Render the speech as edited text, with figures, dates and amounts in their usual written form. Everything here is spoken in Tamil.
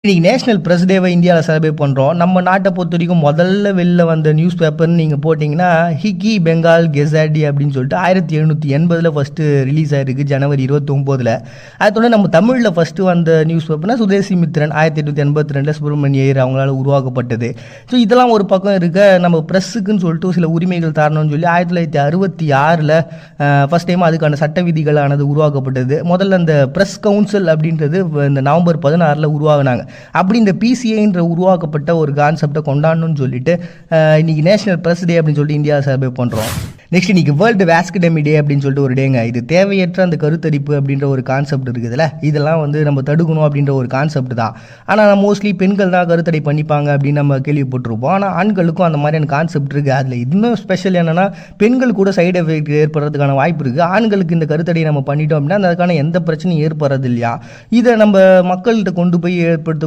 இன்னைக்கு நேஷனல் பிரஸ் டேவை இந்தியாவில் செலிப்ரேட் பண்ணுறோம். நம்ம நாட்டை பொறுத்த வரைக்கும் முதல்ல வெளில வந்த நியூஸ் பேப்பர்னு நீங்கள் போட்டிங்கன்னா ஹிக்கி பெங்கால் கெசாடி அப்படின்னு சொல்லிட்டு 1780 ஃபஸ்ட்டு ரிலீஸ் ஆகிருக்கு ஜனவரி 29. அதோட நம்ம தமிழில் ஃபஸ்ட்டு வந்த நியூஸ் பேப்பர்னா சுதேசி மித்ரன் 1882 சுப்பிரமணிய ஐயர் அவங்களால உருவாக்கப்பட்டது. ஸோ இதெல்லாம் ஒரு பக்கம் இருக்க, நம்ம ப்ரெஸ்ஸுக்குன்னு சொல்லிட்டு சில உரிமைகள் தரணும்னு சொல்லி 1966 ஃபஸ்ட் டைம் அதுக்கான சட்ட விதிகளானது உருவாக்கப்பட்டது. முதல்ல இந்த ப்ரெஸ் கவுன்சில் அப்படின்றது இந்த நவம்பர் 16 உருவாகினாங்க. அப்படி இந்த பிசிஐன்ற உருவாக்கப்பட்ட ஒரு கான்செப்டை கொண்டாடணும்னு சொல்லிட்டு இன்னைக்கு நேஷனல் பிரஸ் டே அப்படின்னு சொல்லிட்டு இந்தியா செலிப்ரேட் பண்ணுறோம். நெக்ஸ்ட் இன்னைக்கு வேர்ல்டு வாஸ்கடமி டே அப்படின்னு சொல்லிட்டு ஒரு டேங்க. இது தேவையற்ற அந்த கருத்தரிப்பு அப்படின்ற ஒரு கான்செப்ட் இருக்குதுல்ல, இதெல்லாம் நம்ம தடுக்கணும் அப்படின்ற ஒரு கான்செப்ட் தான். ஆனால் மோஸ்ட்லி பெண்கள் தான் கருத்தடை பண்ணிப்பாங்க அப்படின்னு நம்ம கேள்விப்பட்டிருப்போம். ஆனால் ஆண்களுக்கும் அந்த மாதிரியான கான்செப்ட் இருக்குது. அதில் இன்னும் ஸ்பெஷல் என்னென்னா, பெண்கள் கூட சைடு எஃபெக்ட் ஏற்படுறதுக்கான வாய்ப்பு இருக்குது. ஆண்களுக்கு இந்த கருத்தடை நம்ம பண்ணிட்டோம் அப்படின்னா அதுக்கான எந்த பிரச்சனையும் ஏற்படுறது இல்லையா. இதை நம்ம மக்கள்கிட்ட கொண்டு போய் ஏற்படுத்த